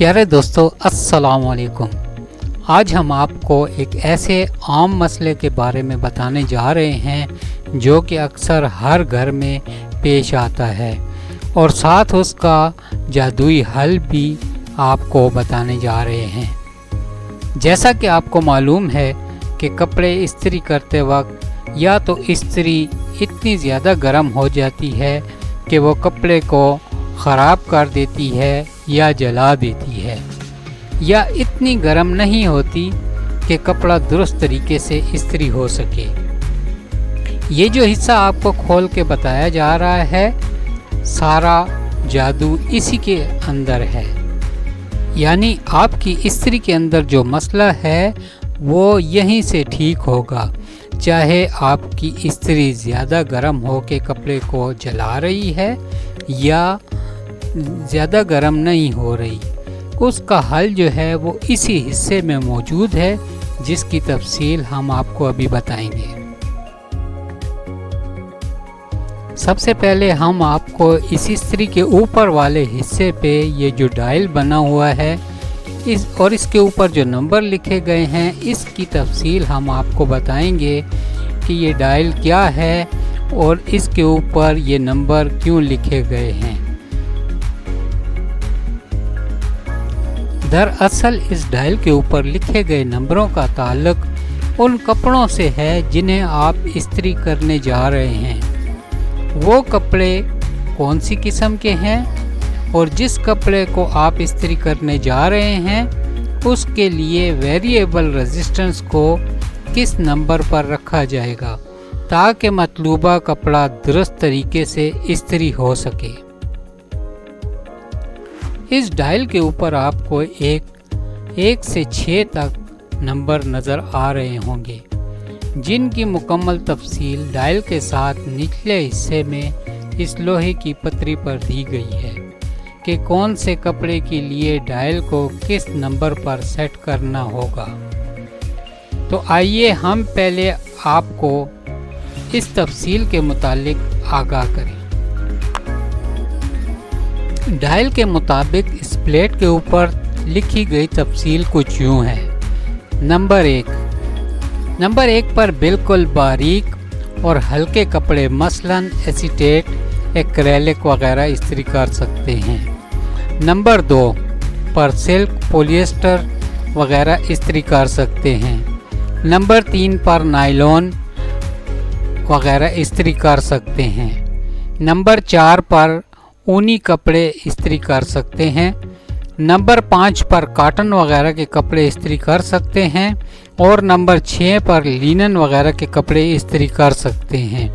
प्यारे दोस्तों, अस्सलाम वालेकुम। आज हम आपको एक ऐसे आम मसले के बारे में बताने जा रहे हैं जो कि अक्सर हर घर में पेश आता है और साथ उसका जादुई हल भी आपको बताने जा रहे हैं। जैसा कि आपको मालूम है कि कपड़े इस्त्री करते वक्त या तो इस्त्री इतनी ज़्यादा गर्म हो जाती है कि वो कपड़े को ख़राब कर देती है या जला देती है, या इतनी गर्म नहीं होती कि कपड़ा दुरुस्त तरीके से इस्त्री हो सके। ये जो हिस्सा आपको खोल के बताया जा रहा है, सारा जादू इसी के अंदर है। यानी आपकी इस्त्री के अंदर जो मसला है वो यहीं से ठीक होगा। चाहे आपकी इस्त्री ज़्यादा गर्म हो के कपड़े को जला रही है या ज़्यादा गर्म नहीं हो रही, उसका हल जो है वो इसी हिस्से में मौजूद है, जिसकी तफसील हम आपको अभी बताएंगे। सबसे पहले हम आपको इस इस्त्री के ऊपर वाले हिस्से पे ये जो डायल बना हुआ है और इसके ऊपर जो नंबर लिखे गए हैं, इसकी तफसील हम आपको बताएंगे कि ये डायल क्या है और इसके ऊपर ये नंबर क्यों लिखे गए हैं। दरअसल इस डायल के ऊपर लिखे गए नंबरों का ताल्लुक उन कपड़ों से है जिन्हें आप इस्त्री करने जा रहे हैं। वो कपड़े कौन सी किस्म के हैं और जिस कपड़े को आप इस्त्री करने जा रहे हैं उसके लिए वेरिएबल रेजिस्टेंस को किस नंबर पर रखा जाएगा ताकि मतलूबा कपड़ा दुरुस्त तरीके से इस्त्री हो सके। इस डायल के ऊपर आपको एक से 6 तक नंबर नज़र आ रहे होंगे, जिनकी मुकम्मल तफसील डायल के साथ निचले हिस्से में इस लोहे की पतरी पर दी गई है कि कौन से कपड़े के लिए डायल को किस नंबर पर सेट करना होगा। तो आइए हम पहले आपको इस तफसील के मुतालिक आगाह करें। डायल के मुताबिक इस प्लेट के ऊपर लिखी गई तफसील कुछ यूँ है। नंबर एक पर बिल्कुल बारीक और हल्के कपड़े मसलन एसीटेट, एक्रेलिक वगैरह इस्त्री कर सकते हैं। नंबर 2 पर सिल्क, पॉलिएस्टर वगैरह इस्त्री कर सकते हैं। नंबर 3 पर नायलॉन वगैरह इस्त्री कर सकते हैं। नंबर 4 पर ऊनी कपड़े इस्त्री कर सकते हैं। नंबर 5 पर कॉटन वगैरह के कपड़े इस्त्री कर सकते हैं और नंबर 6 पर लिनन वगैरह के कपड़े इस्त्री कर सकते हैं।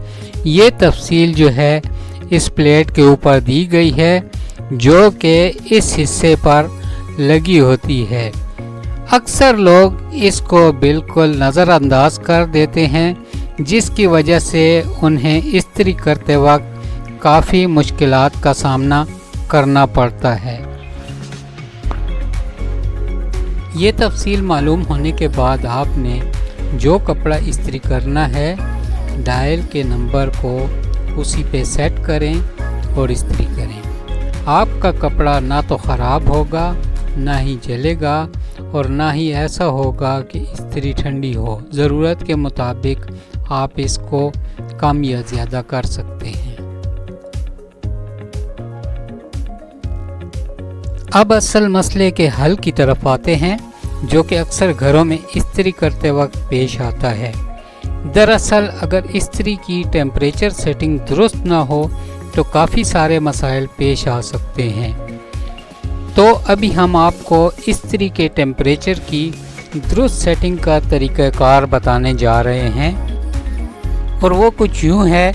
ये तफसील जो है इस प्लेट के ऊपर दी गई है जो कि इस हिस्से पर लगी होती है। अक्सर लोग इसको बिल्कुल नज़रअंदाज कर देते हैं, जिसकी वजह से उन्हें इस्त्री करते वक्त काफ़ी मुश्किलात का सामना करना पड़ता है। ये तफसील मालूम होने के बाद आपने जो कपड़ा इस्त्री करना है, डायल के नंबर को उसी पे सेट करें और इस्त्री करें। आपका कपड़ा ना तो ख़राब होगा, ना ही जलेगा और ना ही ऐसा होगा कि इस्त्री ठंडी हो। ज़रूरत के मुताबिक आप इसको कम या ज़्यादा कर सकते हैं। अब असल मसले के हल की तरफ आते हैं, जो कि अक्सर घरों में इस्त्री करते वक्त पेश आता है। दरअसल अगर इस्त्री की टेम्परेचर सेटिंग दुरुस्त ना हो तो काफ़ी सारे मसाइल पेश आ सकते हैं। तो अभी हम आपको इस्त्री के टेम्परेचर की दुरुस्त सेटिंग का तरीक़ाकार बताने जा रहे हैं, और वो कुछ यूँ है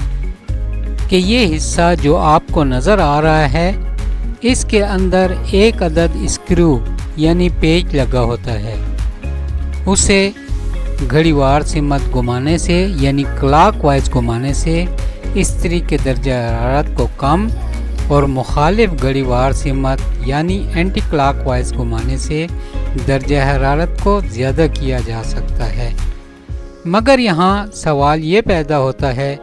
कि ये हिस्सा जो आपको नज़र आ रहा है, इसके अंदर एक अदद स्क्रू यानी पेच लगा होता है। उसे घड़ीवार से मत घुमाने से यानी क्लॉकवाइज घुमाने से इस्त्री के दर्जा हरारत को कम और मुखालिफ घड़ीवार से मत यानी एंटी क्लॉकवाइज घुमाने से दर्जा हरारत को ज़्यादा किया जा सकता है। मगर यहाँ सवाल ये पैदा होता है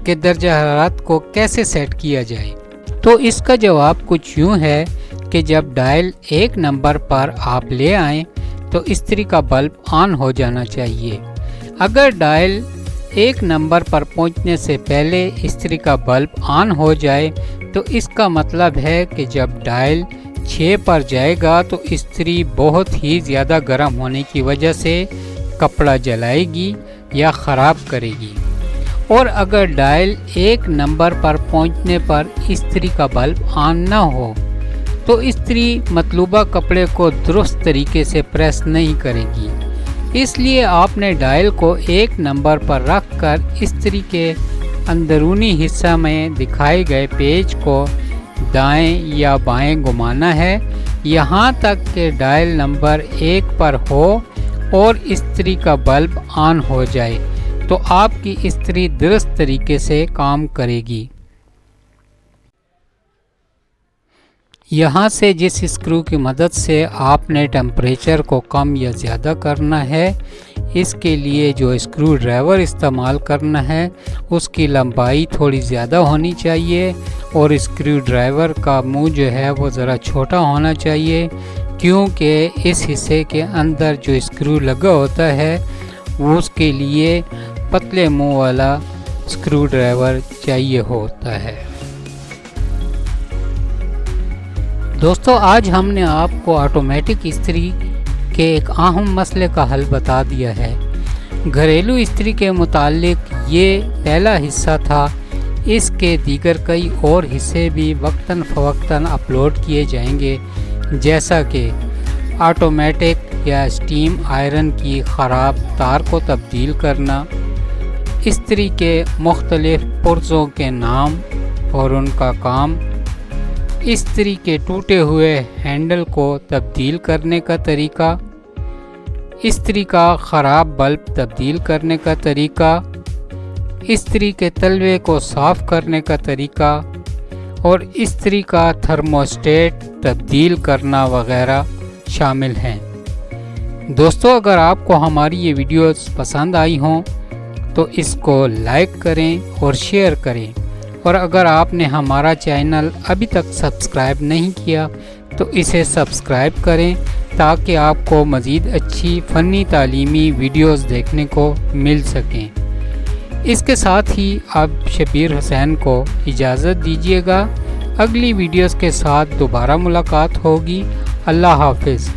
कि दर्जा हरारत को कैसे सेट किया जाए। तो इसका जवाब कुछ यूँ है کہ جب ڈائل 1 نمبر پر آپ لے آئیں تو استری کا بلب آن ہو جانا چاہیے۔ اگر ڈائل 1 نمبر پر پہنچنے سے پہلے استری کا بلب آن ہو جائے تو اس کا مطلب ہے کہ جب ڈائل 6 پر جائے گا تو استری بہت ہی زیادہ گرم ہونے کی وجہ سے کپڑا جلائے گی یا خراب کرے گی، اور اگر ڈائل 1 نمبر پر پہنچنے پر استری کا بلب آن نہ ہو تو استری مطلوبہ کپڑے کو درست طریقے سے پریس نہیں کرے گی۔ اس لیے آپ نے ڈائل کو 1 نمبر پر رکھ کر استری کے اندرونی حصہ میں دکھائے گئے پیچ کو دائیں یا بائیں گھمانا ہے یہاں تک کہ ڈائل نمبر 1 پر ہو اور استری کا بلب آن ہو جائے تو آپ کی استری درست طریقے سے کام کرے گی۔ یہاں سے جس اسکرو کی مدد سے آپ نے ٹمپریچر کو کم یا زیادہ کرنا ہے، اس کے لیے جو اسکرو ڈرائیور استعمال کرنا ہے اس کی لمبائی تھوڑی زیادہ ہونی چاہیے اور اسکرو ڈرائیور کا منہ جو ہے وہ ذرا چھوٹا ہونا چاہیے، کیونکہ اس حصے کے اندر جو اسکرو لگا ہوتا ہے وہ اس کے لیے پتلے منہ والا اسکرو ڈرائیور چاہیے ہوتا ہے۔ دوستو، آج ہم نے آپ کو آٹومیٹک استری کے ایک اہم مسئلے کا حل بتا دیا ہے۔ گھریلو استری کے متعلق یہ پہلا حصہ تھا، اس کے دیگر کئی اور حصے بھی وقتاً فوقتاً اپلوڈ کیے جائیں گے، جیسا کہ آٹومیٹک یا اسٹیم آئرن کی خراب تار کو تبدیل کرنا، استری کے مختلف پرزوں کے نام اور ان کا کام، استری کے ٹوٹے ہوئے ہینڈل کو تبدیل کرنے کا طریقہ، استری کا خراب بلب تبدیل کرنے کا طریقہ، استری کے تلوے کو صاف کرنے کا طریقہ اور استری کا تھرموسٹیٹ تبدیل کرنا وغیرہ شامل ہیں۔ دوستو، اگر آپ کو ہماری یہ ویڈیوز پسند آئی ہوں تو اس کو لائک کریں اور شیئر کریں، اور اگر آپ نے ہمارا چینل ابھی تک سبسکرائب نہیں کیا تو اسے سبسکرائب کریں تاکہ آپ کو مزید اچھی فنی تعلیمی ویڈیوز دیکھنے کو مل سکیں۔ اس کے ساتھ ہی اب شبیر حسین کو اجازت دیجیے گا، اگلی ویڈیوز کے ساتھ دوبارہ ملاقات ہوگی۔ اللہ حافظ۔